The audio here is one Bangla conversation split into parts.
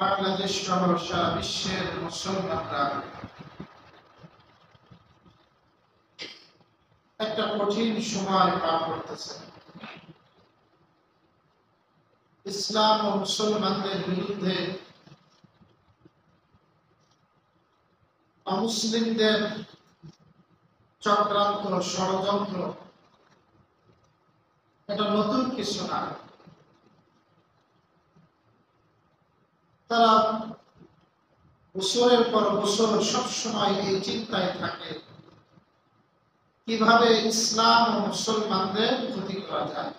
বাংলাদেশ সহ সারা বিশ্বের মুসলমানরা একটা কঠিন সময় পার করতেছে। ইসলাম ও মুসলমানদের বিরুদ্ধে অমুসলিমদের চক্রান্ত, ষড়যন্ত্র এটা নতুন কিছু না। তারা বছরের পর বছর সবসময় এই চিন্তায় থাকে কিভাবে ইসলাম ও মুসলমানদের ক্ষতি করা যায়।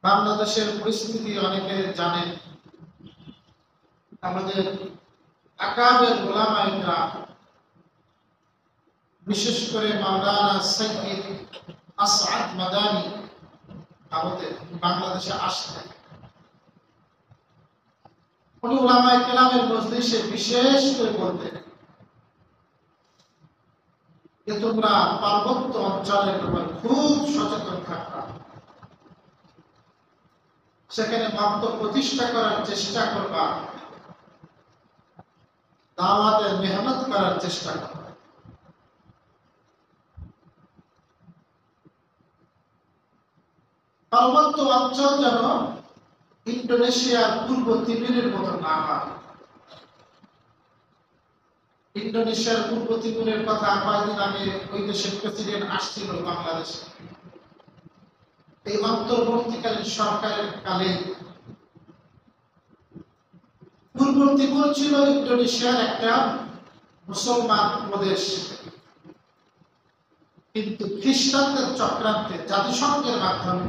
বাংলাদেশের পরিস্থিতি অনেকে জানেন। আমাদের আকাবের উলামায়ে কেরাম, বিশেষ করে মাওলানা সৈয়দ আসাদ মাদানী আমাদের বাংলাদেশে আসতেন। উনি উলামায়ে কেরামের মজলিসে বিশেষ করে বলতেন যে তোমরা পার্বত্য অঞ্চলের ব্যাপারে খুব সচেতন থাকবা, সেখানে মাত্র প্রতিষ্ঠা করার চেষ্টা করবা, দাওয়াতের মেহনত করার চেষ্টা করবা। পার্বত্য অঞ্চল যেন ইন্দোনেশিয়ার পূর্ব তিমুরের মতো না হয়। ইন্দোনেশিয়ার পূর্ব তিমুরের কথা কয়েকদিন আগে ওই দেশের প্রেসিডেন্ট আসছিল বাংলাদেশে। এই অন্তর্বর্তীকালীন সরকারের কালে পূর্ব তিমুর ছিল ইন্দোনেশিয়ার একটা মুসলমান প্রদেশ, কিন্তু খ্রিস্টানদের চক্রান্তে জাতিসংঘের মাধ্যমে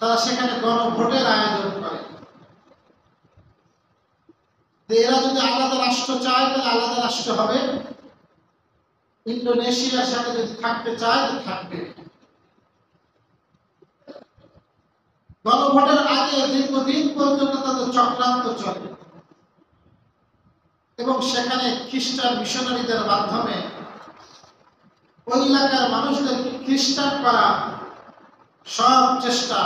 তারা সেখানে গণভোটের আয়োজন করে। এরা যদি আলাদা রাষ্ট্র চায় তাহলে আলাদা রাষ্ট্র হবে, ইন্দোনেশিয়ার সাথে যদি থাকতে চায় তো থাকবে। গণভোটের আগে দীর্ঘদিন পর্যন্ত তাদের চক্রান্ত চলে এবং সেখানে খ্রিস্টান মিশনারিদের মাধ্যমে ওই এলাকার মানুষদেরকে খ্রিস্টান করা সব চেষ্টা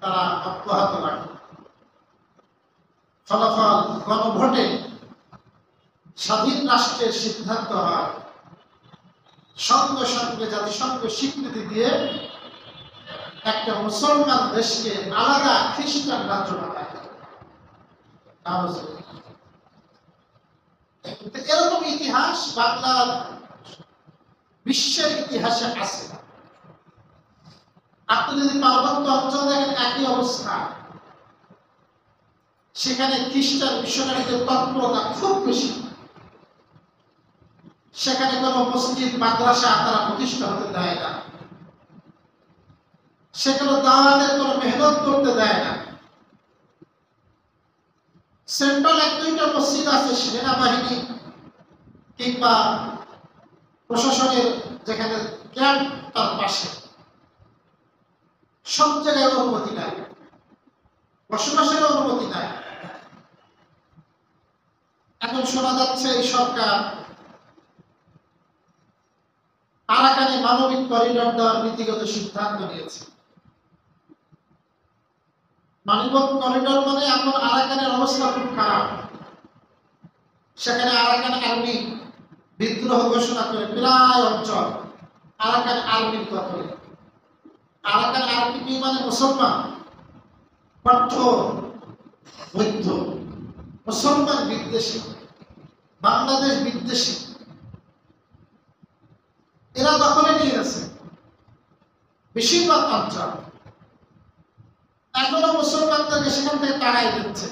তারা অব্যাহত রাখে। ফলাফল গণভোটে স্বাধীন রাষ্ট্রের সিদ্ধান্ত হয়, সঙ্গে সঙ্গে জাতিসংঘ স্বীকৃতি দিয়ে একটা মুসলমান দেশকে আলাদা খ্রিস্টান রাজ্য বানায়। এরকম ইতিহাস বাংলার বিশ্বের ইতিহাসে আছে। আপনি যদি পার্বত্য অঞ্চল দেখেন একই অবস্থা, সেখানে খ্রিস্টান মিশনারিদের তৎপরতা খুব বেশি। সেখানে কোনো মসজিদ মাদ্রাসা তারা প্রতিষ্ঠা হতে দেয় না, সেখানে দাওয়াতের কোনো মেহনত করতে দেয় না। সেন্ট্রাল এক দুইটা মসজিদ আছে সেনাবাহিনী কিংবা প্রশাসনের যেখানে ক্যাম্প তার পাশে, সব জায়গায় অনুমতি নাই, বসবাসের অনুমতি নাই। এখন শোনা যাচ্ছে এই সরকার আরাকানে মানবিক করিডর দেওয়ার নীতিগত সিদ্ধান্ত নিয়েছে। মানবিক করিডর মানে এখন আরাকানের অবস্থা খুব খারাপ। সেখানে আরাকান আর্মি বিদ্রোহ ঘোষণা করে প্রায় অঞ্চল আরাকান আর্মির দখলে। আরাকান আর্মি মানে মুসলমান, কঠোর বৌদ্ধ, মুসলমান বিদ্বেষী, বাংলাদেশ বিদ্বেষী, এরা দখলে নিয়ে গেছে বেশিরভাগ অঞ্চল। এখনো মুসলমানদেরকে সেখান থেকে তাড়াই দিচ্ছে।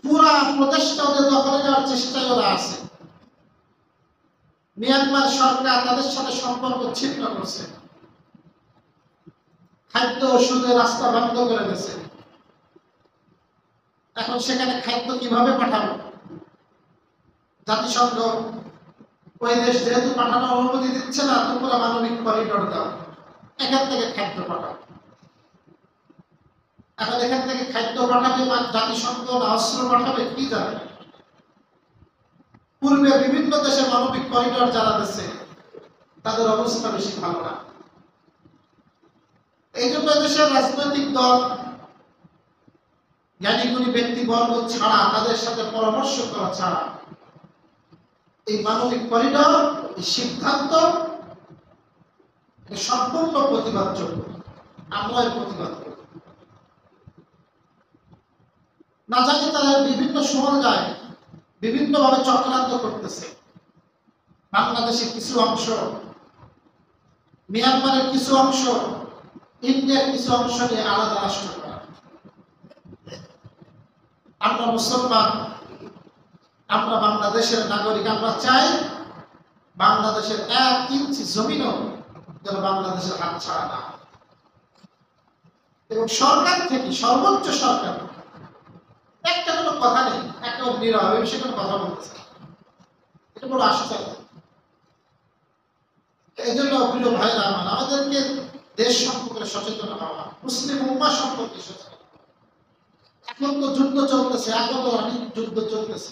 পুরা প্রদেশটা ওদের দখলে যাওয়ার চেষ্টায় ওরা আছে। মিয়ানমার সরকার তাদের সাথে সম্পর্ক ছিন্ন করছে, খাদ্য ওষুধের রাস্তা বন্ধ করে দিয়েছে। এখন সেখানে খাদ্য কিভাবে পাঠাবো? জাতিসংঘ ওই দেশ যেহেতু পাঠানোর অনুমতি দিচ্ছে না, তোমরা মানবিক করিডর দাও, এখান থেকে খাদ্য পাঠাও। এখন এখান থেকে খাদ্য পাঠাবে জাতিসংঘ না অস্ত্র পাঠাবে কি জানে। পূর্বে বিভিন্ন দেশে মানবিক করিডর যারা দিচ্ছে তাদের অবস্থা বেশি ভালো না। এই জন্য দেশের রাজনৈতিক দল জ্ঞানীগুণী ব্যক্তিবর্গ ছাড়া, তাদের সাথে পরামর্শ করা ছাড়া এই মানবিক করিডর, এই সিদ্ধান্ত সম্পূর্ণ প্রতিবাদযোগ্য। আমরা এর প্রতিবাদ করি। না জানি তারা বিভিন্ন সময় বিভিন্নভাবে চক্রান্ত করতেছে। বাংলাদেশের কিছু অংশ, মিয়ানমারের কিছু অংশ, ইন্ডিয়ার কিছু অংশ নিয়ে আলাদা রাষ্ট্র করা। আমরা মুসলমান, আমরা বাংলাদেশের নাগরিক, আমরা চাই বাংলাদেশের 1 ইঞ্চি জমিনও যেন বাংলাদেশের হাত ছাড়া না। এবং সরকার থেকে, সর্বোচ্চ সরকার একটা কোনো কথা নেই, একেবারে নীরব, এই বিষয়ে কোনো কথা বলতেছে। এটা বড় আশ্চর্য। এই জন্য প্রিয় ভাইরা আমার, আমাদেরকে দেশ সম্পর্কে সচেতন হওয়া, মুসলিম উম্মাহ সম্পর্কে সচেতন। এখন তো যুদ্ধ চলতেছে, এখন তো অনেক যুদ্ধ চলতেছে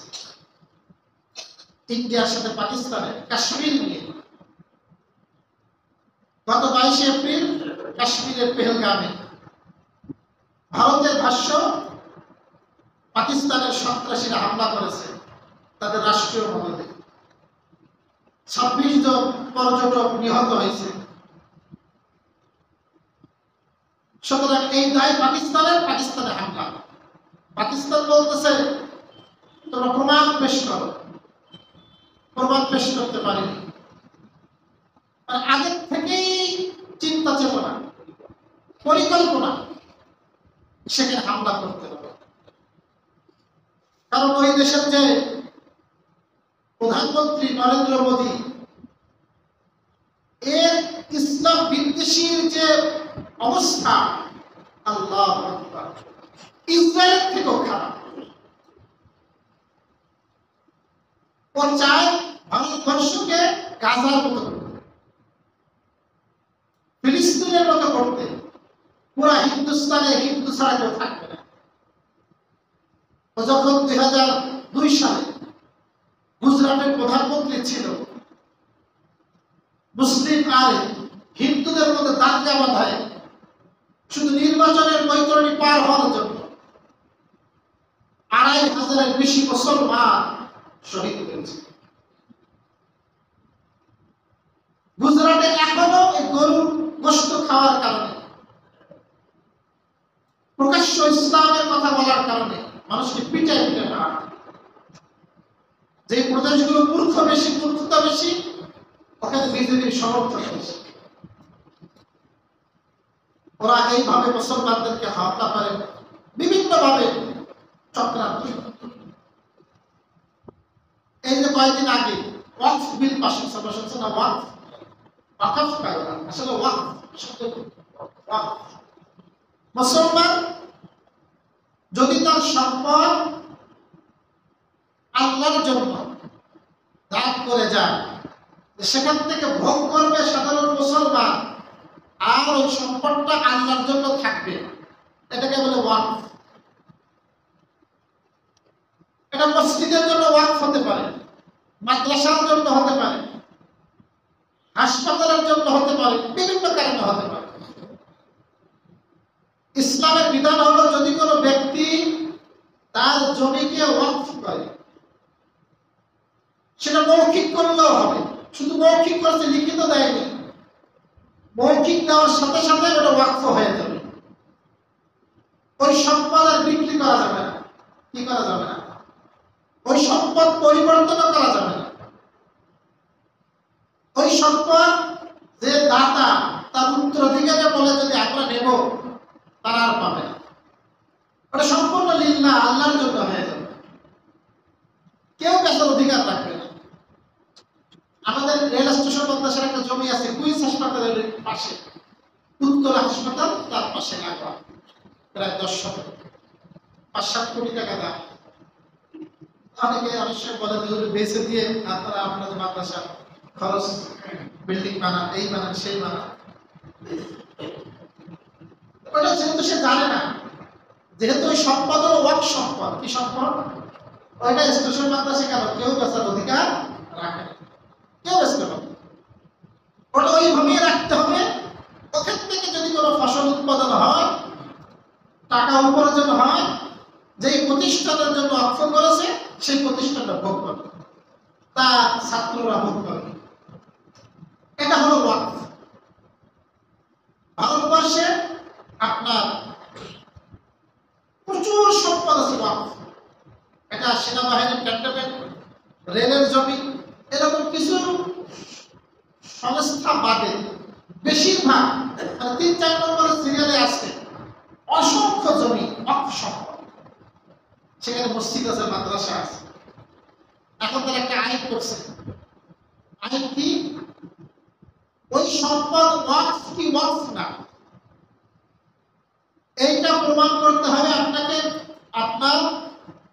ইন্ডিয়ার সাথে পাকিস্তানের কাশ্মীর নিয়ে। গত 22 এপ্রিল কাশ্মীরের পেহেলগামে ভারতের ভাষ্য পাকিস্তানের সন্ত্রাসীরা হামলা করেছে তাদের রাষ্ট্রীয় ভবনে। 26 জন পর্যটক নিহত হয়েছে। সুতরাং এই দায় পাকিস্তানের হামলা। পাকিস্তান বলতেছে তোমরা প্রমাণ পেশ করো। প্রমাণ পেশ করতে পারেনি। আগের থেকেই চিন্তা চেতনা, পরিকল্পনা সেখানে হামলা করতে হবে। কারণ ওই দেশের যে প্রধানমন্ত্রী নরেন্দ্র মোদী, এর ইসলাম বিদ্বেষীর যে অবস্থা, আল্লাহু আকবার, ইসরায়েলের থেকেও খারাপ। ও চায় ভারতবর্ষকে গাজার মতো করতে, ফিলিস্তিনের মতো করতে। পুরা হিন্দুস্তানে হিন্দু ছাড়া কেউ থাকবে না। ও যখন 2002 সালে গুজরাটের প্রধানমন্ত্রী ছিল, মুসলিম আর হিন্দুদের মধ্যে দাঙ্গা বাঁধায় শুধু নির্বাচনের বৈতরণী পার হওয়ার জন্য 2500-এর বেশি মুসলমান শহীদ হয়েছে। গুজরাটে এখনো এই গরুর গোশত খাওয়ার কারণে, প্রকাশ্য ইসলামের কথা বলার কারণে মানুষকে পিটায় মারা। যে প্রদেশগুলো মূর্খতা বেশি, ওখানে বিজেপির সমর্থন বেশি। ওরা এইভাবে মুসলমানদেরকে হত্যা করে, বিভিন্নভাবে চক্রান্ত। এই যে কয়েকদিন আগে ওয়াকফ বিল পাস হয়েছে না, ওয়াকফ কায়দা, আসলে ওয়াকফ শব্দ ওয়াকফ। মুসলমান যদি তার সম্পদ আল্লাহর জন্য দান করে যায়, সেখান থেকে ভোগ করবে সাধারণ মুসলমান, আর ওই সম্পদটা আল্লাহর জন্য থাকবে, এটাকে বলে ওয়াকফ। এটা মসজিদের জন্য ওয়াকফ হতে পারে, মাদ্রাসার জন্য হতে পারে, হাসপাতালের জন্য হতে পারে, বিভিন্ন কারণে হতে পারে। ইসলামের বিধান হলো, যদি কোনো ব্যক্তি তার জমিকে ওয়াকফ করে, সেটা মৌখিক করলেও হবে। শুধু মৌখিক করতে লিখিত দেয়নি, মৌখিক দেওয়ার সাথে সাথে ওটা ওয়াকফ হয়ে যাবে। ওই সম্পদ আর বিক্রি করা যাবে না। কি করা যাবে না? ওই সম্পদ পরিবর্তন করা যাবে না। ওই সম্পদ যে দাতা তার উত্তরাধিকারে বলে যদি আমরা নেব, তারা আর পাবে না। ওটা সম্পূর্ণ লিল্লাহ, আল্লাহর জন্য হয়ে যাবে। কেউ বেচার অধিকার রাখবে না। আমাদের রেল স্টেশন মাদ্রাসার একটা জমি আছে কুইন্স হাসপাতালের পাশে, উত্তর হাসপাতাল, তার পাশে লাগা প্রায় 10 শতক, 5-7 কোটি টাকা দাম। অনেকে অবশ্যই বলে বেঁচে দিয়ে আপনারা আপনাদের মাদ্রাসা খরচ, বিল্ডিং বানান, এই বানান, সেই বানান। ওটা যেহেতু সে জানে না, যেহেতু ওই সম্পদ হলো ওয়াকফ সম্পদ। কি সম্পদ? ওইটা স্টেশন মাদ্রাসা কেন কেউ বেচার অধিকার রাখে না, কেউ বেচতে পারে। ওটা ওইভাবেই রাখতে হবে। ওখান থেকে যদি কোনো ফসল টাকা উপার্জন হয়, যেই প্রতিষ্ঠানের জন্য অক্ষ করেছে সেই প্রতিষ্ঠানটা ভোগ করবে, তা ছাত্ররা ভোগ করবে। এটা হলো ওয়াকফ। ভারতবর্ষে আপনার প্রচুর সম্পদ আছে ওয়াকফ। এটা সেনাবাহিনীর ক্যান্টনমেন্ট, রেলের জমি, এরকম কিছু সংস্থা বাদে বেশিরভাগ 3-4 নম্বরের সিরিয়ালে আছে অসংখ্য জমি ওয়াকফ সম্পদ। সেখানে মসজিদ আছে, মাদ্রাসা আছে। এখন তার একটা আইন করছে। আইন কি? ওই সম্পদ ওয়াকফ কি ওয়াকফ না, এইটা প্রমাণ করতে হবে আপনাকে। আপনার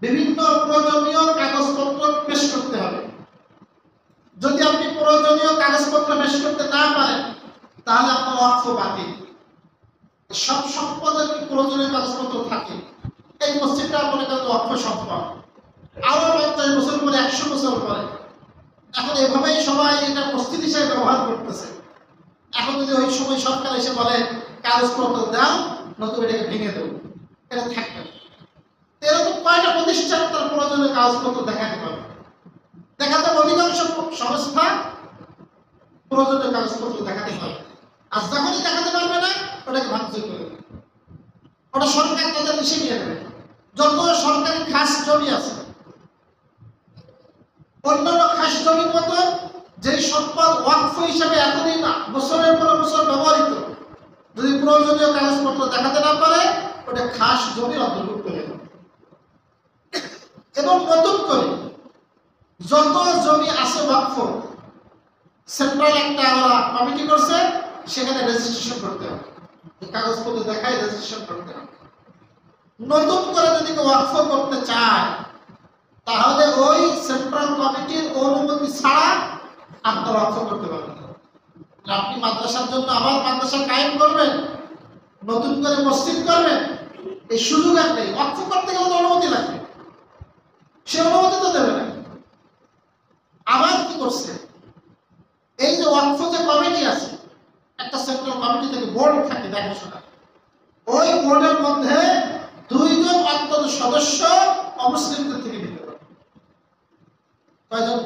বিভিন্ন প্রয়োজনীয় কাগজপত্র পেশ করতে হবে। যদি আপনি প্রয়োজনীয় কাগজপত্র পেশ করতে না পারেন, তাহলে আপনার ওয়াকফ বাতিল। সব সম্পদের প্রয়োজনীয় কাগজপত্র থাকে। এই মসজিদটা মনে করেন ওয়াকফ সম্পদ, আরো 50 বছর পরে, 100 বছর পরে, এখন এভাবেই সবাই এটা মসজিদ হিসেবে ব্যবহার করতেছে। এখন যদি ওই সময় সরকার এসে বলে কাগজপত্র দাও, নতুন এটাকে ভেঙে দেবো, এটা থাকবে। এরকম কয়টা প্রতিষ্ঠান তার প্রয়োজনীয় কাগজপত্র দেখাতে পারবে? দেখাতে অধিকাংশ সংস্থা প্রয়োজনীয় কাগজপত্র দেখাতে পারবে। আর যখনই দেখাতে পারবে না, ওটাকে ভাঙচুর করে দেবে। ওটা সরকার তাদের এসে নিয়ে নেবে। যত সরকারি খাস জমি আছে, অন্যান্য খাস জমির মতো যেই সম্পদ ওয়াকফ হিসেবে এতদিন বছরের পর বছর ব্যবহৃত, যদি প্রয়োজনীয় কাগজপত্র দেখাতে না পারে, ওটা খাস জমির অন্তর্ভুক্ত হয়ে যাবে। এবং নতুন করে যত জমি আছে ওয়াকফ, সেন্ট্রাল একটা ওরা কমিটি করছে, সেখানে রেজিস্ট্রেশন করতে হবে। কাগজপত্র দেখায় রেজিস্ট্রেশন করতে হবে। নতুন করে যদি কেউ ওয়াকফ করতে চায়, তাহলে ওই সেন্ট্রাল কমিটির অনুমতি ছাড়া আপনার ওয়াকফ করতে পারবেন না। আপনি মাদ্রাসার জন্য আবার মাদ্রাসা কায়েম করবেন, নতুন করে মসজিদ করবেন, এই সুযোগ আর নেই। ওয়াকফ করতে গেলে তো অনুমতি লাগবে, সে অনুমতি তো দেবে না। আবার কি করছে, এই যে ওয়াকফ যে কমিটি আছে, একটা সেন্ট্রাল কমিটি থেকে বোর্ড থাকে দেখাশোনা, ওই বোর্ডের মধ্যে 2 জন অন্তত সদস্য অমুসলিমদের থেকে নিতে পারে। কয়জন?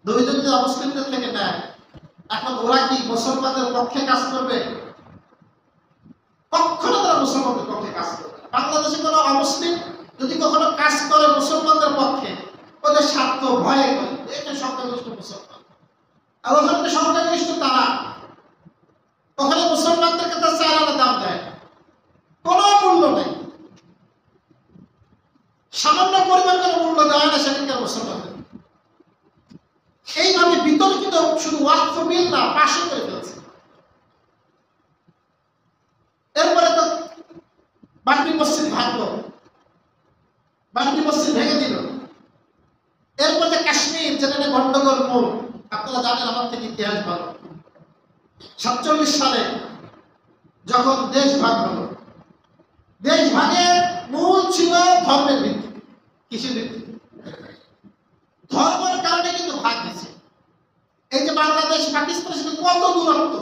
2 জন যদি অমুসলিমদের থেকে নেয়, এখন ওরা কি মুসলমানদের পক্ষে কাজ করবে? কখনো তারা মুসলমানদের পক্ষে কাজ করবে না। বাংলাদেশে কোনো অমুসলিম যদি কখনো কাজ করে মুসলমানদের পক্ষে, ওদের স্বার্থ ভয়ে করে, এটা সংখ্যাগরিষ্ঠ মুসলমান। আর ওখানে তো সংখ্যাগরিষ্ঠ তারা, ওখানে মুসলমানদেরকে তার 4 আনা দাম দেয়, কোনো মূল্য নেই। সামান্য পরিমাণ কোনো মূল্য দেয় না সেখানকার মুসলমানদের। এইভাবে বিতর্কিত শুধু ওয়াকফ বিল না, পাশে করে ফেলছে। এরপরে তো বাবরি মসজিদ ভাঙলো, বাবরি মসজিদ ভেঙে দিল। এরপরে কাশ্মীর, যেখানে গন্ডগোল মূল, আপনারা জানেন আমার থেকে ইতিহাস ভালো। 47 সালে যখন দেশ ভাগ হলো, দেশ ভাগের মূল ছিল ধর্মের ভিত্তি। কিসের ভিত্তি? ধর্মের কারণে কিন্তু ভাগ হয়েছে। এই যে বাংলাদেশ পাকিস্তানের সাথে কত দূরত্ব,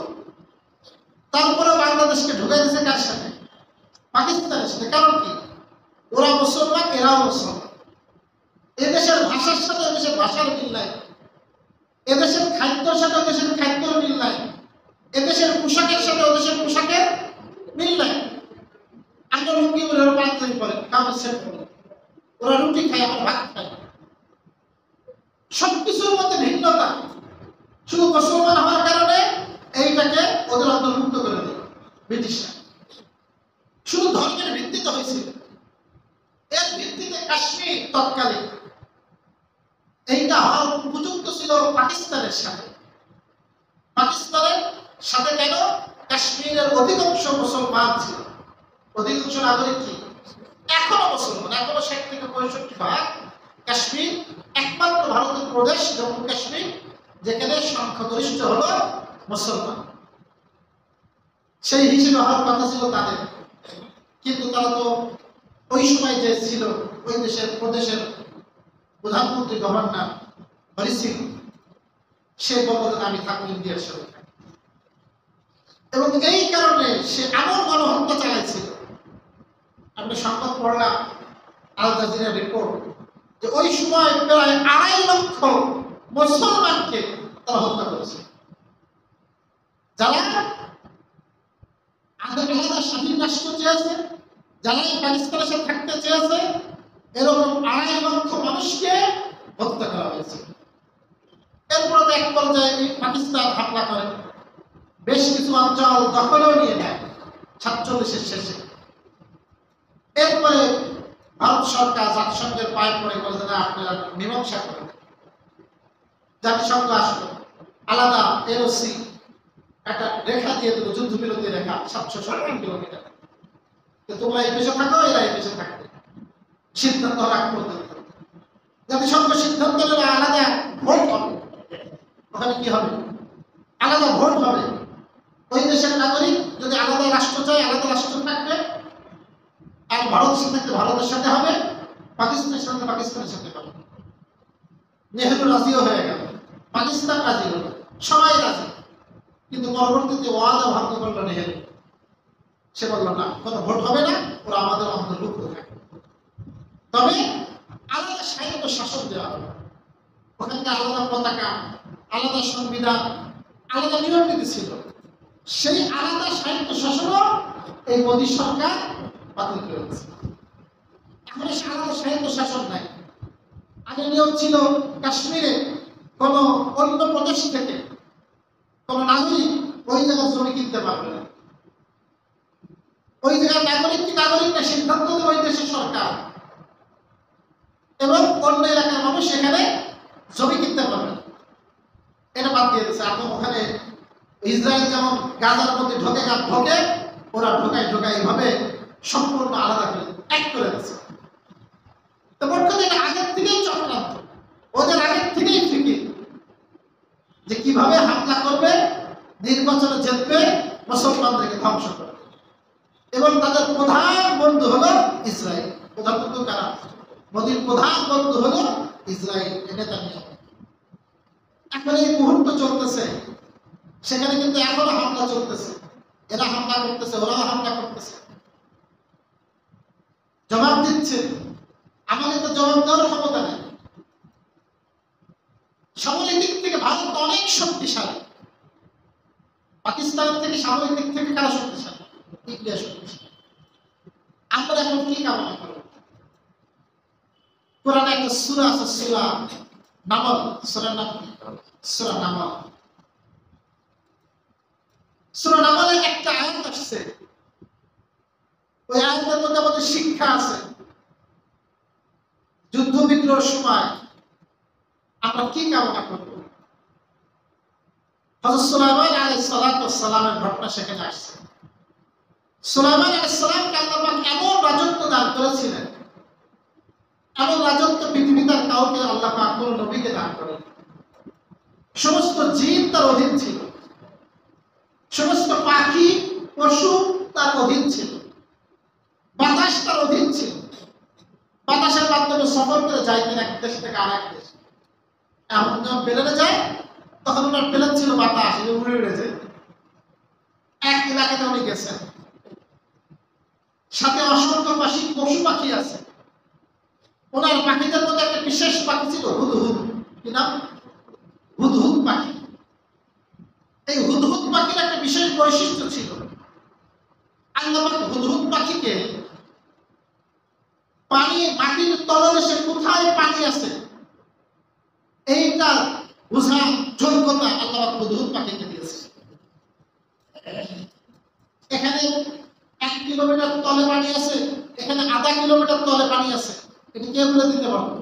তারপরে বাংলাদেশকে ঢুকে দিয়েছে কার সাথে? পাকিস্তানের সাথে। কারণ কি? ওরা মুসলমান, এরাও মুসলমান। এদেশের ভাষার সাথে এদেশের ভাষার মিল নাই, এদেশের খাদ্যের সাথে ওদেশের খাদ্যের মিল নাই, এদেশের পোশাকের সাথে ওদেশের পোশাকের মিল নাই। আমরা লুঙ্গি পরে, ওরা পাঞ্জাবি পরে, কাপড় সেট করে, ওরা রুটি খায়, আমরা ভাত খাই। সবকিছুর মধ্যে ভিন্নতা। শুধু মুসলমান হওয়ার কারণে এইটাকে ওদের অন্তর্ভুক্ত করে দিল ব্রিটিশরা। শুধু ধর্মের ভিত্তিতে হয়েছিল। এর ভিত্তিতে কাশ্মীর তৎকালীন এইটা হওয়ার উপযুক্ত ছিল পাকিস্তানের সাথে। পাকিস্তানের সাথে কেন? কাশ্মীরের অধিকাংশ মুসলমান ছিল, অধিকাংশ নাগরিক কি এখনো মুসলমান। এখনো 60 থেকে 65% কাশ্মীর একমাত্র ভারতের প্রদেশ, জম্মু কাশ্মীর, যেখানে সংখ্যাগরিষ্ঠ হলো মুসলমান। সেই হিসেবে হওয়ার কথা ছিল তাদের, কিন্তু তারা তো ওই সময় যে ছিল ওই দেশের প্রদেশের প্রধানমন্ত্রী, গভর্নর হরি সিং, সে বলতেন আমি থাকবো ইন্ডিয়ার সাথে। এবং এই কারণে সে এমন গণহত্যা চালাইছিল, আপনি সংবাদ পড়লাম আল জাজিরা রিপোর্ট যে ওই সময় প্রায় 2.5 লক্ষ মুসলমানকে তারা হত্যা করেছে, যারা আলাদা স্বাধীন রাষ্ট্র চেয়েছে, যারা পাকিস্তানের সাথে থাকতে চেয়েছে, এরকম 2.5 লক্ষ মানুষকে হত্যা করা হয়েছে। এরপরে এক পর্যায়ে পাকিস্তান হামলা করে, বেশ কিছু অঞ্চল দখলেও নিয়ে নেয় 47-এর শেষে। এরপরে ভারত সরকার জাতিসংঘের পায়ে পড়ে বলে যে আপনারা মীমাংসা করেন। জাতিসংঘ আসলো, আলাদা এলওসি একটা রেখা দিয়ে দেবো, যুদ্ধবিরতি রেখা 770 কিলোমিটার, তোমরা এই পেশে থাকো, এরা এই পেশে থাকবে, সিদ্ধান্ত রাখ করতে। জাতিসংঘ সিদ্ধান্ত নেবে আলাদা ভোট হবে, ওখানে কি হবে? আলাদা ভোট হবে। ওই দেশের নাগরিক যদি আলাদা রাষ্ট্র চায় আলাদা রাষ্ট্র থাকবে, আর ভারতের সাথে ভারতের সাথে হবে, পাকিস্তানের সাথে পাকিস্তানের সাথে হবে। নেহেরু রাজিও হয়ে গেল, পাকিস্তান রাজি হলো, সবাই রাজি। কিন্তু পরবর্তীতে ওয়াদা ভঙ্গ করলো নেহেরু। সে বলল না, কোনো ভোট হবে না, ওরা আমাদের অন্তর্ভুক্ত থাকবে, তবে আলাদা স্বায়ত্ত শাসন দেওয়া হবে। ওখানকার আলাদা পতাকা, আলাদা সংবিধান, আলাদা নিয়ম নীতি ছিল। সেই আলাদা স্বায়ত্ত শাসনও এই মোদী সরকার বাতিল করে দিয়েছে। এখন সে আলাদা স্বায়ত্ত শাসন নাই। আগে নিয়ম ছিল কাশ্মীরে কোন অন্য প্রদেশ থেকে কোন নাগরিক ওই জায়গায় জমি কিনতে পারবে না। ওই জায়গার নাগরিক কি নাগরিক না সিদ্ধান্ত দেবে ওই দেশের সরকার, এবং অন্য এলাকার মানুষ সেখানে জমি কিনতে পারবে না। এটা বাদ দিয়ে দিচ্ছে। এখন ওখানে ইসরায়েল যেমন গাজার মধ্যে ঢোকে, ওরা ঢোকায় এইভাবে সম্পূর্ণ আলাদা করে এক করে দিচ্ছে। তো মোট কথা এটা আগের থেকেই চক্রান্ত, ওদের আগের থেকেই ফিকির যে কিভাবে হামলা করবে, নির্বাচনে জিতবে, মুসলমানদেরকে ধ্বংস করবে। এবং তাদের প্রধান বন্ধু হলো ইসরায়েল। প্রধান বন্ধু কারা? মোদীর প্রধান বন্ধু হলো ইসরায়েল, নেতানিয়াহু। এখন এই মুহূর্ত চলতেছে, সেখানে কিন্তু এখনো হামলা চলতেছে। এরা হামলা করতেছে, ওরাও হামলা করতেছে, জবাব দিচ্ছে। আমাদের তো জবাব দেওয়ার ক্ষমতা নেই। সামরিক দিক থেকে ভারত অনেক শক্তিশালী, পাকিস্তানের থেকে সামরিক দিক থেকে কারা শক্তিশালী? ইন্ডিয়া শক্তিশালী। আমরা এখন কি কামনা করব? কোরআনে একটা সূরা আছে, সূরা নামল। সূরা নাম কি? সূরা নামল। সূরা নামলে একটা আয়াত আসছে, ওই আয়াতের মধ্যে আমাদের শিক্ষা আছে। যুদ্ধ বিগ্রহের সময় আমরা কি কামনা করব? হযরত সুলাইমান আলাইহিস সালাতু ওয়াস সালামের ঘটনা সেখানে আসছে। সুলাইমান আলাইহিস সালামকে আল্লাহ পাক এমন রাজত্ব দান করেছিলেন, এমন রাজত্ব পৃথিবীতে আর কাউকে আল্লাহ পাক কোন নবীকে দান করেন। সমস্ত জিন তার অধীন ছিল, সমস্ত পাখি পশু তার অধীন ছিল, বাতাস তার অধীন ছিল। বাতাসের মাধ্যমে সফর করে যাইতেন এক দেশ থেকে আরেক দেশ। এমন যখন প্লেনে যায়, তখন ওনার প্লেন ছিল বাতাস, উড়ে উড়ে যায়। এক এলাকাতে উনি গেছেন, সাথে অসংখ্য পশু পাখি আছে। ওনার পাখিদের মধ্যে একটা বিশেষ পাখি ছিল হুদহুদ। কি নাম? হুদহুদ পাখি। এই হুদহুদ পাখির একটা বিশেষ বৈশিষ্ট্য ছিল। আল্লাহ পাক হুদহুদ পাখিকে পানি, মাটির তলদেশে কোথায় পানি আছে এইটা বোঝার যোগ্যতা আল্লাহ পাক হুদহুদ পাখিকে দিয়েছে। এখানে 1 কিলোমিটার তলে পানি আছে, এখানে আধা কিলোমিটার তলে পানি আছে, এটা কে বলে দিতে পারবে?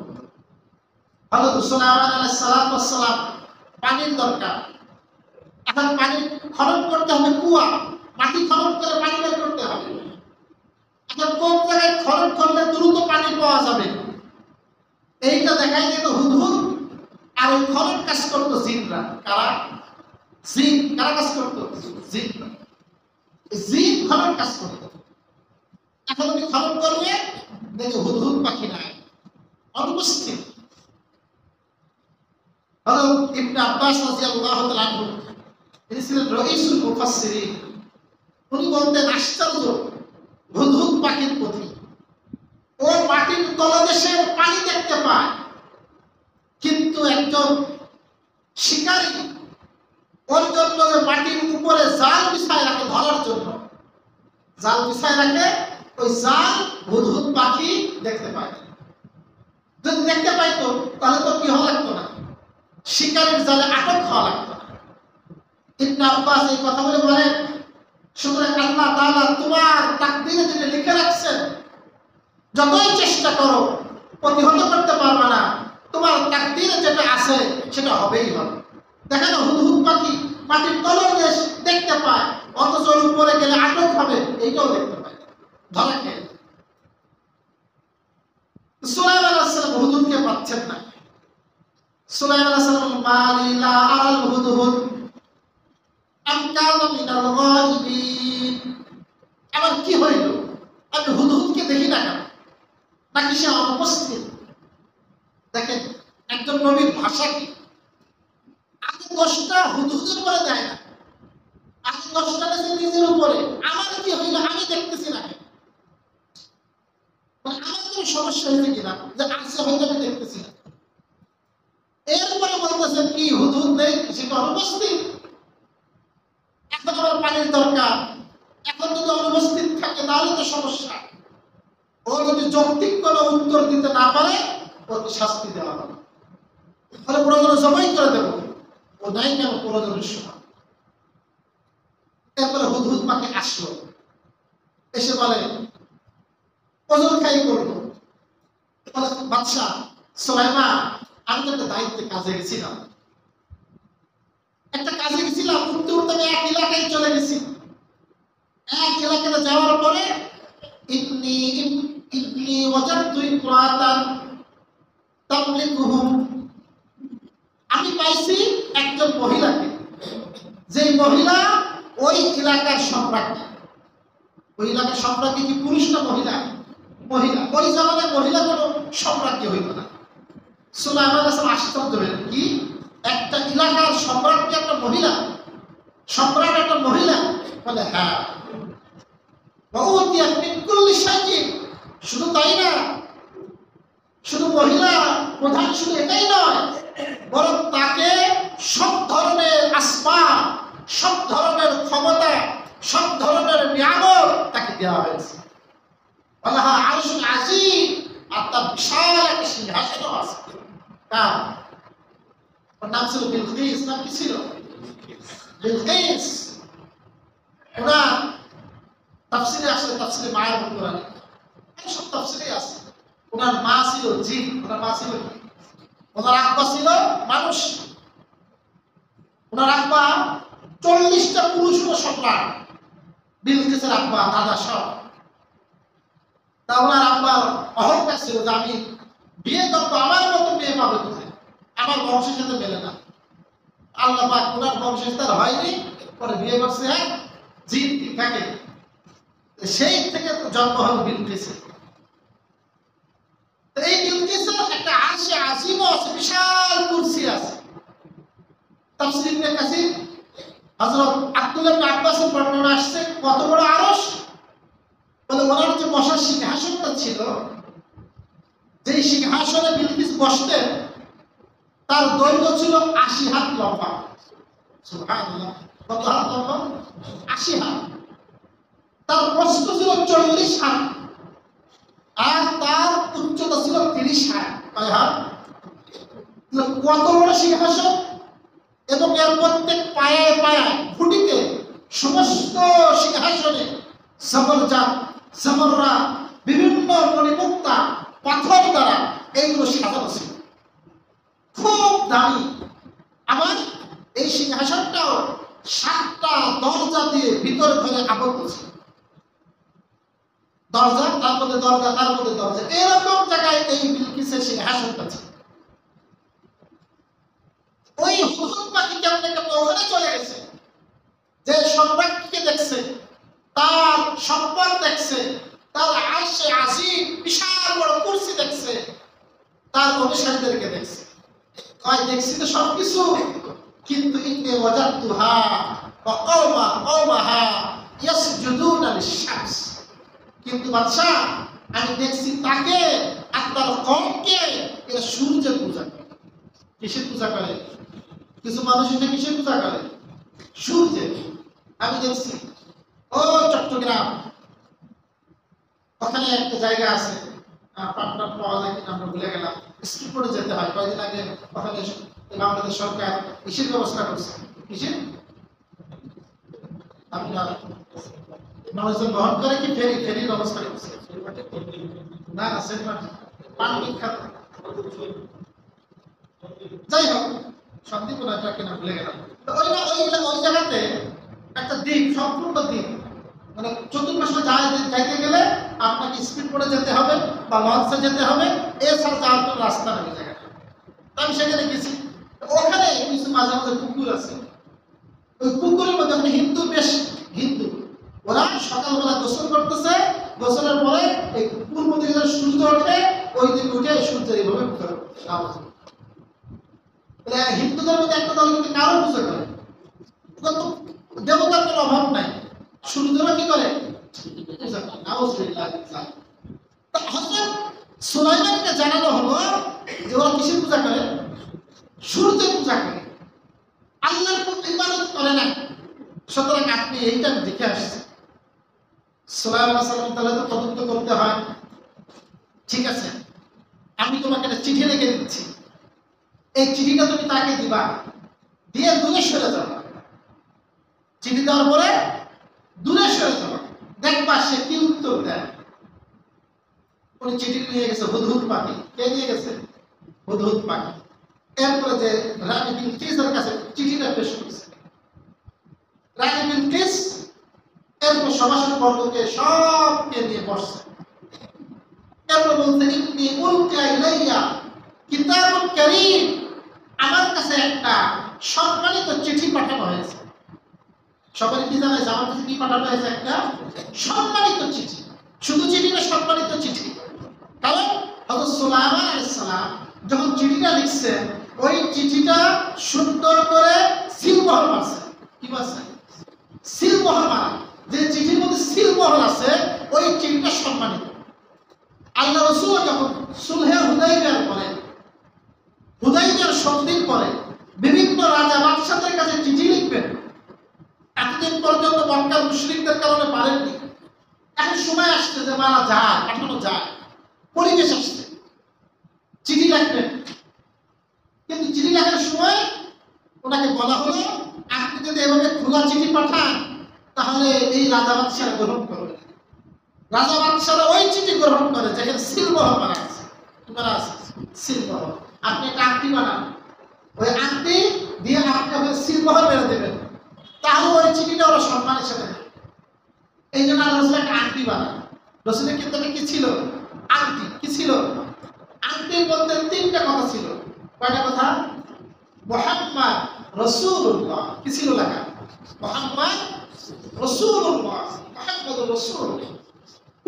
হযরত সুলাইমান আলাইহিস সালাতু ওয়াস সালাম। পানির দরকার, এখন পানি খনন করতে হবে, কুয়া, মাটি খনন করে পানি বের করতে হবে। এখন কোন জায়গায় খনন করলে দ্রুত পানি পাওয়া যাবে এইটা দেখাই দিত হুদহুদ। আর ওই খনন কাজ করতো জিনরা। কারা? জিন। কারা কাজ করতো? জিন। জিন খনন কাজ করতো। এখন উনি খনন করবে, দেখে হুদহুদ পাখি নাই, অনুপস্থিত। হযরত ইবনে আব্বাস রাদিয়াল্লাহু তাআলা আনহু, তিনি ছিলেন রাইসুল মুফাসসিরিন। উনি বলতেন আশ্চর্য হুদহুদ পাখির প্রতি ও মাটির তলদেশের পানি দেখতে পায়, কিন্তু একজন শিকারী ওর জন্য যে মাটির উপরে জাল বিছায় রাখে ধরার জন্য, জাল বিছায় রাখে, ওই জাল হুদহুদ পাখি দেখতে পায়। যদি দেখতে পাইতো তাহলে তো কি হওয়া লাগতো না, শিকারের জালে আটক হওয়া লাগতো না। ইবনে আব্বাস এই কথা বলেন, সুতরাং আল্লাহ তাআলা তোমার তাকদীরে যেটা লিখে রাখছেন, যতই চেষ্টা করো প্রতিহত করতে পারবে না, তোমার তাকদীরে যেটা আছে সেটা হবেই হবে। দেখেন হুদহুদ পাখি মাটির তলদেশ দেখতে পায়, অথচ উপরে গেলে আটক হবে, এইটাও দেখতে পায়, ধরা খেয়ে। সুলাইমান আলাইহিস সালাম হুদহুদকে পাচ্ছেন না। সুলাইমান আলাইহিস সালাম মালি লা আরাল হুদহুদ আম কানা মিনাল গায়িবিন, আমার কি হইল, আমি হুদহুদকে দেখি না কেন, নাকি সে অনুপস্থিত? দেখেন একজন নবীর ভাষা কি, আগে দোষটা হুদহুদের উপরে দেয় না, আগে দোষটা দেয় নিজের উপরে। আমার কি হইল, আমি দেখতেছি না, মানে আমার কোনো সমস্যা হয়েছে কিনা যে আসছে হয়তো আমি দেখতেছি না। এরপরে বলতেছেন কি হুদহুদ নেই, সেটা অনুপস্থিত। এখন আমার পানির দরকার, এখন যদি অনুপস্থিত থাকে তাহলে তো সমস্যা। ও যদি যৌক্তিক কোনো উত্তর দিতে না পারে ওকে শাস্তি দেওয়া হবে, তাহলে প্রয়োজনে জবাই করে দেবো, ও নাই কেন প্রয়োজনের সময়। এরপরে হুদহুদ পাখি আসলো, এসে বলে ওজন খাই করবো, বাদশা সুলাইমান আমি তো একটা দায়িত্বে কাজে গেছিলাম, উঠতে উঠতে আমি এক এলাকায় চলে গেছি। এক এলাকাতে যাওয়ার পরে ইন্নী ওয়াজাদতু ইমরাতান তামলিকুহুম, আমি পাইছি একজন মহিলাকে, যে মহিলা ওই এলাকার সম্রাজ্ঞী। ওই এলাকার সম্রাজ্ঞী কি পুরুষ না মহিলা? মহিলা। ওই জামানায় মহিলা কোনো সম্রাজ্ঞী হইত না। সুলাইমান আলাইহিস সালাম আশ্চর্য হলেন, কি একটা এলাকার সম্রাজ্ঞী একটা মহিলা, সম্রাট একটা মহিলা? বলে হ্যাঁ। শুধু তাই না, শুধু মহিলা প্রধান শুধু এটাই নয়, বরং তাকে সব ধরনের আসবাব, সব ধরনের ক্ষমতা, সব ধরনের নিয়ামত তাকে দেওয়া হয়েছে। আল্লাহ আরশুল আজিম, আর তার বিশাল একটা সিংহাসন আছে। তার নাম ছিল বিলকিস। নাম কি ছিল? বিলকিস। ওনার তাফসিরে আসলে তাফসিরে মায়ের কোরআন, সব তাফসিরে আছে। ওনার মা ছিল জিন। ওনার মা ছিল, ওনার আব্বা ছিল মানুষ। ওনার আব্বা 40টা পুরুষ সম্রাট, বিলকিসের আব্বা দাদা সব। তা ওনার আব্বার অহংকার ছিল যে আমি বিয়ে করবো, আমার মতো মেয়ে পাবে কোথায়, আমার বংশের সাথে মেলে না। আল্লাহ পাক ওনার বংশের তার হয়নি, পরে বিয়ে করছে হ্যাঁ জিন থাকে, সেই থেকে জন্ম হল বিলকিসের। এই বিলকিসের একটা আরশে আজিম আছে, বিশাল কুরসি আছে। তাফসীর ইবনে কাসির হযরত আব্দুল্লাহ ইবনে আব্বাসের বর্ণনা আসছে কত বড় আরশ। বলে ওনার যে বসার সিংহাসনটা ছিল, যেই সিংহাসনে বিলকিস বসতেন, তার দৈর্ঘ্য ছিল 80 হাত লম্বা। সুবহানাল্লাহ, কত হাত লম্বা? 80 হাত। তার প্রস্থ ছিল 40 হাত, আর তার উচ্চতা ছিল 30 হাত। কয় হাত? কত বড় সিংহাসন! এবং এর প্রত্যেক পায়ে পায়ে খুঁটিতে সমস্ত সিংহাসনে জবরজাত, জবররা, বিভিন্ন মণিমুক্তা পাথর দ্বারা এইগুলো সাজানো ছিল, খুব দামি। আবার এই সিংহাসনটাও 7টা দরজা দিয়ে ভিতরে ঘরে আবদ্ধ ছিল। দরজা, তার মধ্যে দরজা, তার মধ্যে দরজা, এরকম জায়গায় এই বিলকিসের সিংহাসনটা ছিল। ওই হুদহুদ পাখি কেমন ওখানে চলে গেছে, যে সম্রাজ্ঞীকে দেখছে, তার সম্পদ দেখছে, তার আরশে আজিম বিশাল বড় কুরসি দেখছে, তার অনুসারীদেরকে দেখছে। কয় দেখছি তো সবকিছু, কিন্তু ইন্নী ওয়াজাদতুহা ওয়া কওমাহা ইয়াসজুদুনা লিশ-শামস। কিন্তু বাদশা আমি দেখছি তাকে আর তার কমকে এরা সূর্যের পূজা করে। কিসের পূজা করে? কিছু মানুষ এটা কিসের পূজা করে? সূর্যের। আমি দেখছি ও চট্টগ্রাম ওখানে একটা জায়গা আছে, পাটনা পাওয়া যায় কিনা আমরা ভুলে গেলাম, স্ট্রিট করে যেতে হয়। কয়েকদিন আগে ওখানে বাংলাদেশ সরকার কিসের ব্যবস্থা করছে? কিসের? আপনার মানুষজন গ্রহণ করে কি ফেরির ব্যবস্থা করছে? না না, পান বিখ্যাত। যাই হোক, সন্দীপনা কিনা ভুলে গেলাম। ওই জায়গাতে একটা দ্বীপ, সম্পূর্ণ দ্বীপ, মানে চতুর্পাশে যাইতে গেলে আপনাকে স্পিড করে যেতে হবে বা লঞ্চে যেতে হবে, এছাড়া যাওয়ার কোনো রাস্তা নেই জায়গাটা। আমি সেখানে গেছি, ওখানে কিছু মাঝে মাঝে পুকুর আছে। ওই পুকুরের মধ্যে মানে হিন্দু ওরা সকালবেলা গোসল করতেছে, গোসলের পরে এই পূর্ব দিকে সূর্য ওঠে, ওই দিকে উঠে সূর্যের এইভাবে পূজা করতে। হিন্দুদের মধ্যে একটা দল কিন্তু কারো পূজা করে, দেবতার কোনো অভাব নাই, সূর্যরা কি করে? পূজা করে। হযরত সুলাইমানকে জানানো হলো যে ওরা কিসের পূজা করে? সূর্যের পূজা করে, আল্লাহর প্রতি ইবাদত করে না। সুতরাং আপনি এইটা দেখে আসছেন। সুলাইমান আলাইহিস সালাম তাহলে তো তদন্ত করতে হয়। ঠিক আছে, আমি তোমাকে একটা চিঠি লিখে দিচ্ছি, এই চিঠিটা তুমি তাকে দিবা, দিয়ে দূরে সরে যাবা। চিঠি দেওয়ার পরে দূরে সরে যাবা, দেখবা সে কি উত্তর দেয়। উনি চিঠি নিয়ে গেছে হুদহুদ পাখি। কে নিয়ে গেছে? হুদহুদ পাখি। এরপরে যে রানী বিলকিসের কাছে চিঠিটা পেশ করেছে, রানী বিলকিস এরপর সভাসদ বর্গকে সবকে নিয়ে বসছে। এরপর বলছে ইন্নী উলকিয়া ইলাইয়া কিতাবুন কারীম, আমার কাছে একটা সম্মানিত চিঠি পাঠানো হয়েছে। সবাই কি জানে আমার কাছে কি পাঠানো হয়েছে? একটা সম্মানিত চিঠি। শুধু চিঠি না, সম্মানিত চিঠি। কারণ হযরত সুলাইমান আলাইহিস সালাম যখন চিঠিটা লিখছেন, ওই চিঠিটা সুন্দর করে সিলমোহর মারছে। কি মারছে? সিলমোহর মারা। যে চিঠির মধ্যে সিলমোহর আছে, ওই চিঠিটা সম্মানিত। আল্লাহ রাসূল যখন সুলহে হুদাইবিয়ার পরে, হুদাইবিয়ার সন্ধির পরে বিভিন্ন রাজা বাদশাদের কাছে চিঠি লিখবেন, এতদিন পর্যন্ত মক্কার মুশরিকদের কারণে পারেননি। এখন সময় আসছে যে মারা যায়, পাঠানো যায়, পরিবেশ আসছে, চিঠি লিখবেন। কিন্তু চিঠি লেখার সময় ওনাকে বলা হলো, আপনি যদি এভাবে খোলা চিঠি পাঠান তাহলে এই রাজা বাদশারা গ্রহণ করবে। রাজা বাদশারা ওই চিঠি গ্রহণ করে যেখানে সিলমোহর মারা আছে। সিলমোহর। আপনি একটা আংটি বানান, ওই আংটি দিয়ে আপনি আপনার সিলমোহর মেরে দেবেন, তাহলে ওই চিঠিটা ওরা সম্মানের সাথে দেবে। এই জন্য আল্লাহ রাসূল একটা আংটি বানান। রাসূলের কিতাবে কি ছিল? আংটি। কি ছিল? আংটির মধ্যে তিনটা কথা ছিল। কয়টা কথা? মুহাম্মদ রাসূলুল্লাহ। কি ছিল লেখা? মুহাম্মদ রাসূলুল্লাহ, মুহাম্মদুর রাসূলুল্লাহ।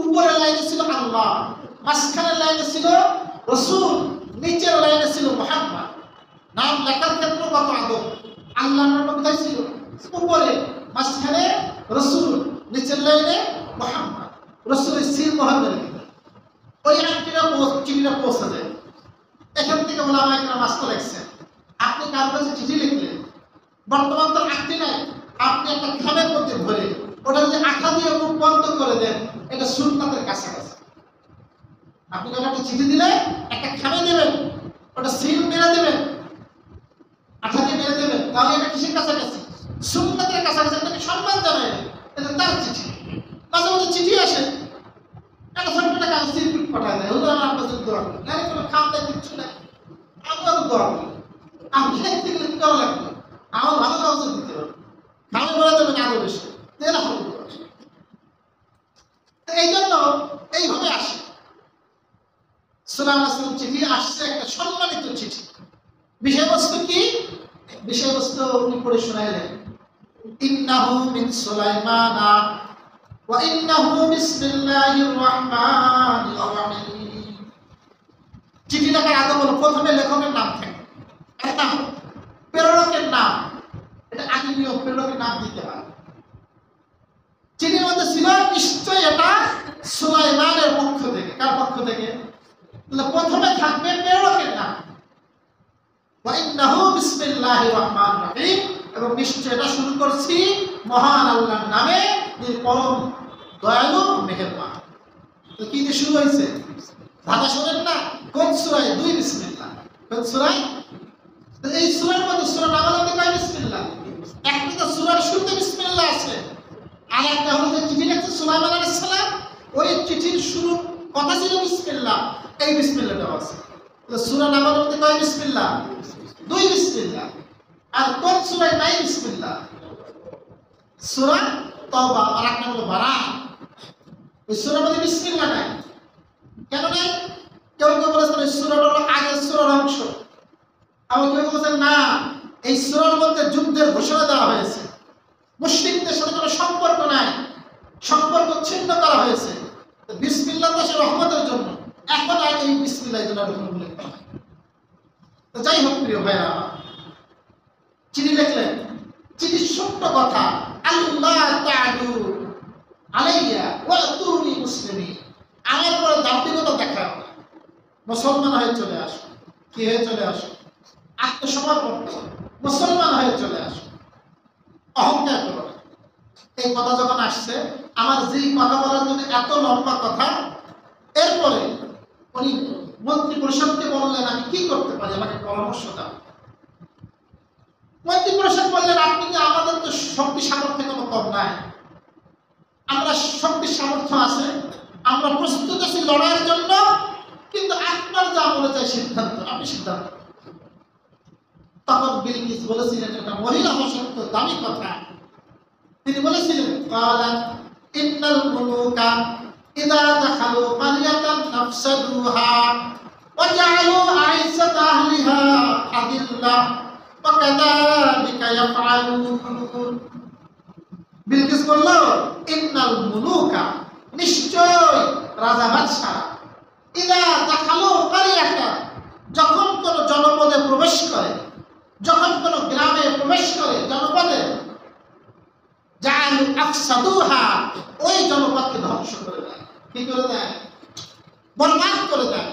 উপরের লাইনে ছিল আল্লাহ, মাঝখানের লাইনে ছিল রাসূল, নিচের লাইনে ছিল মুহাম্মদ। নাম লেখার ক্ষেত্রে কত আদব! আল্লাহর নাম কোথায় ছিল? উপরে, মাঝখানে রাসূল, নিচের লাইনে মুহাম্মদ। রাসূলের সিলমোহর মেরে দিতেন। ওই আংটিটা চিঠিটা পৌঁছে যায়। এখান থেকে ওলামায়ে কেরাম মাস্ত লেখছেন, আপনি কার কাছে চিঠি লিখলেন, বর্তমান তো আংটি নাই, আপনি একটা খামের মধ্যে ভরে ওটা যদি আঠা দিয়ে মুখ বন্ধ করে দেন, এটা সুন্নাতের কাছাকাছি। আপনি যখন একটা চিঠি দিলে একটা খামে দেবেন, ওটা সিল মেরে দেবেন, আঠা দিয়ে মেরে দেবেন, তাহলে এটা কিসের কাছাকাছি? সুন্নাতের কাছাকাছি। আপনাকে সম্মান জানাই, এটা তার চিঠি। মাঝে মাঝে চিঠি আসে, একটা ছোট্ট একটা কাগজ সিল পাঠায় দেয়, হুজুর আমার কাছে দোয়া করেন, না কোনো খাম নাই, কিচ্ছু নাই, আমরা তো দোয়া করি। আমি দেখতে গেলে কি করা লাগবে? আমার ভালো কাগজ দিতে হবে, খামে বলে দেবেন আরো বেশি, এরা হবে। এই জন্য এইভাবে আসে। সুলাইমান আলাইহিস সালাম চিঠি আসছে, একটা সম্মানিত চিঠি। বিষয়বস্তু কি? বিষয়বস্তু উনি পড়ে শোনাইলেন, ইন্নাহু মিন সুলাইমানা ওয়া ইন্নাহু বিসমিল্লাহির রহমানির রহিম। চিঠি লেখার আগে বলো, প্রথমে লেখকের নাম থাকে, একটা প্রেরকের নাম, এটা আগে নিয়ম, প্রেরকের নাম দিতে হয়। চিঠির মধ্যে ছিল নিশ্চয়ই এটা সুলাইমানের পক্ষ থেকে। কার পক্ষ থেকে? প্রথমে থাকবে প্রেরকের নাম, ওয়া ইন্নাহু বিসমিল্লাহির রহমানির রহিম, এবং নিশ্চয় এটা শুরু করছি মহান আল্লাহর নামে, যিনি পরম দয়ালু মেহেরবান। তো কি দিয়ে শুরু হয়েছে? ধাঁধা শোনেন না? কোন সূরায়? 2 বিসমিল্লাহ। কোন সূরায়? এই সূরার মধ্যে সূরা নামের মধ্যে কয় বিসমিল্লাহ? একটা তো সূরার শুরুতে বিসমিল্লাহ আছে, আর একটা হলো যে চিঠি লিখছে সুলাইমান আলাইহিস সালাম, ওই চিঠির শুরু কথা ছিল বিসমিল্লাহ, এই বিসমিল্লাহটা আছে। তো সূরা নামের মধ্যে কয় বিসমিল্লাহ? 2 বিসমিল্লাহ। আর কোন সূরায় নাই বিসমিল্লাহ? সূরা তওবা, আর একটা হলো বারাত। ওই সূরার মধ্যে বিসমিল্লাহ নাই। কেন নাই? কেউ কেউ বলেছেন এই সূরাটা হলো আগের সূরার অংশ, আবার কেউ বলেছেন না, এই সূরার মধ্যে যুদ্ধের ঘোষণা দেওয়া হয়েছে, মুশরিকদের সাথে কোনো সম্পর্ক নাই, সম্পর্ক ছিন্ন করা হয়েছে। বিসমিল্লাহ তো সে রহমতের জন্য, এখন আর এই বিসমিল্লাহ জন্য রহমত বলে করা হয়। তো যাই হোক প্রিয় ভাইরা, চিঠি লিখলেন, চিঠির ছোট্ট কথা, আল্লাহ তাআলু আলাইয়া ওয়া আতুনি মুসলিমিন, আমার পরে দাম্ভিকতা দেখাও না, মুসলমান হয়ে চলে আসো। কি হয়ে চলে আসো? আত্মসমর্পণ করো, মুসলমান হয়ে চলে আসো, অহংকার করো না। এই কথা যখন আসছে, আমার যেই কথা বলার জন্য এত লম্বা কথা, এরপরে উনি মন্ত্রী পরিষদকে বললেন আমি কি করতে পারি, আমাকে পরামর্শ দাও। মন্ত্রী পরিষদ বললেন আপনি যে, আমাদের তো শক্তি সামর্থ্য কোনো কম নাই, আমরা শক্তি সামর্থ্য আছে, আমরা প্রস্তুত আছি লড়াইয়ের জন্য, কিন্তু আপনার যা মনে চাই সিদ্ধান্ত, আপনি সিদ্ধান্ত। তখন বিলকিস বলেছিলেন, এটা মহিলা হওয়া দামি কথা, তিনি বলেছিলেন ক্বালাত ইন্নাল মুলুকা ইযা দাখালু ক্বারিয়াতান আফসাদুহা ওয়া জাআলু আইসাতা আহলিহা আদিল্লাহ ওয়া কাযালিকা ইয়াফআলুন। বিলকিস বলল ইন্নাল মুলুকা, নিশ্চয় রাজা বাদশা, ইযা দাখালু ক্বারিয়াতান, যখন কোন জনপদে প্রবেশ করে, যখন কোন গ্রামে প্রবেশ করে, জনপদে, জাআলু আফসাদুহা, ওই জনপদকে ধ্বংস করে দেয়। কি করে দেয়? বরবাদ করে দেয়।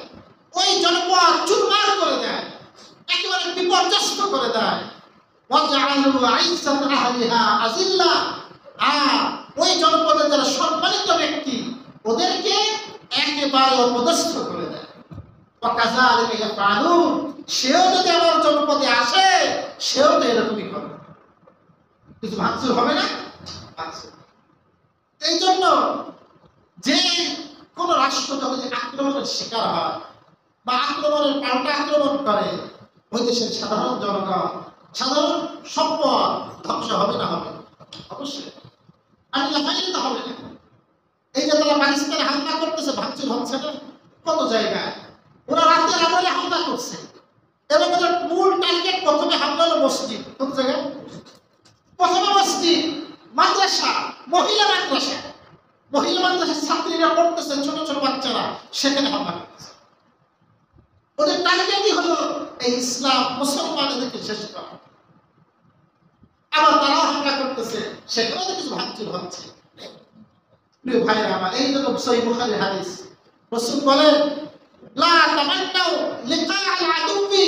ওই জনপদ চুরমার করে দেয়, একেবারে বিপর্যস্ত করে দেয়। ওয়া জাআলু আইসাতা আহলিহা আযিল্লাহ, আর ওই জনপদের যারা সম্মানিত ব্যক্তি, ওদেরকে একেবারে অপদস্থ করে দেয়। ওয়া কাযালিকা ইয়াফআলুন, সেও যদি আমার জনপদে আসে, সেও তো এরকমই করে। কিছু ভাঙচুর হবে না? এই জন্য যে কোন রাষ্ট্র যখন আক্রমণের শিকার হয় বা আক্রমণের পাল্টা আক্রমণ করে, ওই দেশের সাধারণ জনগণ, সাধারণ সম্পদ ধ্বংস হবে না? হবে, অবশ্যই। আমি লাফাইলে তো হবে না। এই যে তারা পাকিস্তানে হামলা করতেছে, ভাঙচুর হচ্ছে না কত জায়গায়, ওরা রাতের আধারে হামলা করছে, এবং ওদের মূল টার্গেট প্রথমে হামলা হলো মসজিদ। কোন জায়গায়? প্রথমে মসজিদ, মাদ্রাসা, মহিলা মাদ্রাসা, মহিলা মাদ্রাসার ছাত্রীরা পড়তেছে, ছোট ছোট বাচ্চারা, সেখানে হামলা করতেছে। ওদের টার্গেটই হলো এই ইসলাম মুসলমানদেরকে শেষ করা। আবার তারাও হামলা করতেছে, সেখানেও কিছু ভাঙচুর হচ্ছে। প্রিয় ভাইরা আমার, এই জন্য সহিহ বুখারীর হাদিস, রাসূল বলেন লা তামান্নাউ লিকা আল আদুবি,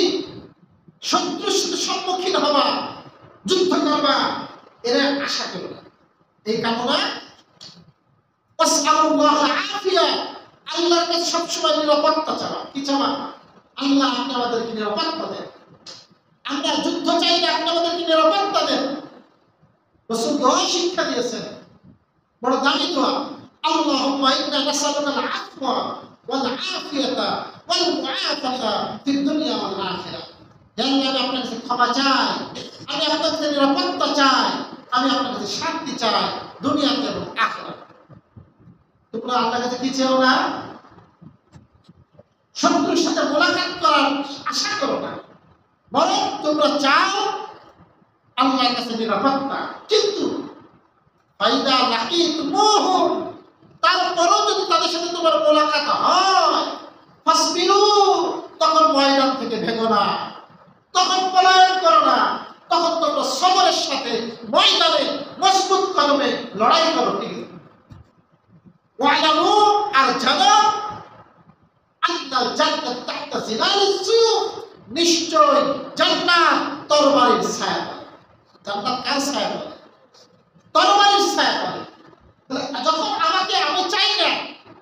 শত্রুর সাথে সম্মুখীন হবা, যুদ্ধ করবা, এরা আশা করবে না, এই কামনা। ওয়াসআলুল্লাহ আফিয়া, আল্লাহর কাছে সবসময় নিরাপত্তা চাওয়া। কি চাওয়া? আল্লাহ আপনি আমাদেরকে নিরাপত্তা দেন, আমরা যুদ্ধ চাই না, আপনি আমাদেরকে নিরাপত্তা দেন। রাসূল দোয়া শিক্ষা দিয়েছেন, বড় দামি দোয়া, আল্লাহুম্মা ইন্না নাসআলুকাল আফওয়া ওয়াল আফিয়াতা ওয়াল মুআফাতা ফিদ দুনিয়া ওয়াল আখিরাহ। হে আল্লাহ, আমি আপনার কাছে ক্ষমা চাই, আমি আপনার কাছে নিরাপত্তা চাই, আমি আপনার কাছে শান্তি চাই, দুনিয়াতে এবং আখিরাতে। তোমরা আল্লাহর কাছে কি চাও না? শত্রুর সাথে মোলাকাত করার আশা করো না, বরং তোমরা চাও আল্লাহর কাছে নিরাপত্তা। কিন্তু ফাইদা লাকিতুমুহুম, তারপরও যদি তাদের সাথে তোমার মোলাকাত হয়, ফাসবিরু, তখন ময়দান থেকে ভেগো না, তখন পলায়ন করো না, তখন তোমরা সবরের সাথে ময়দানে মজবুত কদমে লড়াই করো। ঠিক ওয়ালামু আর জানো আন্নাল জান্নাত তাহতা জিলালিস সুয়ুফ, নিশ্চয় জান্নাত তরবারির ছায়া। জান্নাত কার ছায়া? তরবারির ছায়া। যখন আমাকে, আমি চাই না,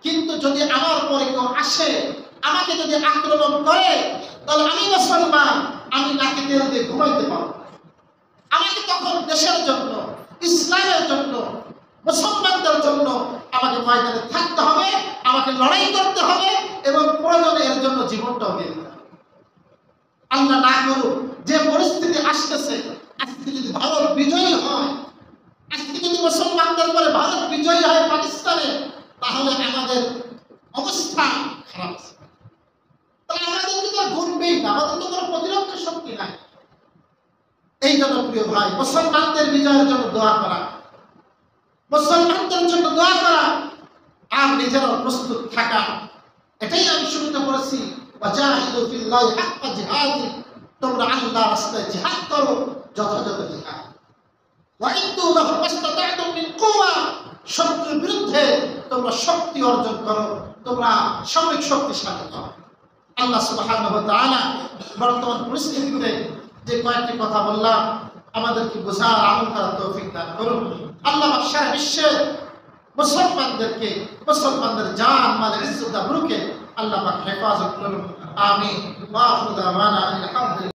কিন্তু যদি আমার পরে কেউ আসে, আমাকে যদি আক্রমণ করে, তাহলে আমি মুসলমান, আমি নাকে তেল দিয়ে ঘুমাইতে পারবো। আমাকে তখন দেশের জন্য, ইসলামের জন্য, মুসলমানদের জন্য আমাকে ময়দানে থাকতে হবে, আমাকে লড়াই করতে হবে এবং প্রয়োজনে এর জন্য জীবনটাও দিয়ে দিতে হবে। আল্লাহ না করুক যে পরিস্থিতি আসতেছে, আজকে যদি ভারত বিজয়ী হয়, আজকে যদি মুসলমানদের পরে ভারত বিজয়ী হয় পাকিস্তানে, তাহলে আমাদের অবস্থা খারাপ আছে। তাহলে আমাদেরকে তো গুনবেই না, আমাদের তো কোনো প্রতিরক্ষা শক্তি নাই। এই জন্য প্রিয় ভাই, মুসলমানদের বিজয়ের জন্য দোয়া করা, মুসলমানদের জন্য দোয়া করা আর নিজেরও প্রস্তুত থাকা। এটাই আমি শুরুতে বলেছি, ওয়াজাহিদু ফিল্লাহি হাক্কা জিহাদি, তোমরা আল্লাহর রাস্তায় জিহাদ করো, যথাযথ জিহাদ। ওয়াইদু লাহুম মাসতাতা'তুম মিন কুওয়া, শত্রুর বিরুদ্ধে তোমরা শক্তি অর্জন করো, তোমরা সামরিক শক্তিশালী হও। আল্লাহ সুবহানাহু ওয়া তাআলা বর্তমান পরিস্থিতিতে যে কয়েকটি কথা বললাম, আমাদেরকে বোঝার, আমল করার তৌফিক দান করুন। আল্লাহ সারা বিশ্বের মুসলমানদেরকে, মুসলমানদের জান, মাল, ইজ্জত, আবরুকে আল্লাহ পাক হেফাজত করুন। আমিন। ওয়া আখিরু দাওয়ানা আলহামদুলিল্লাহ।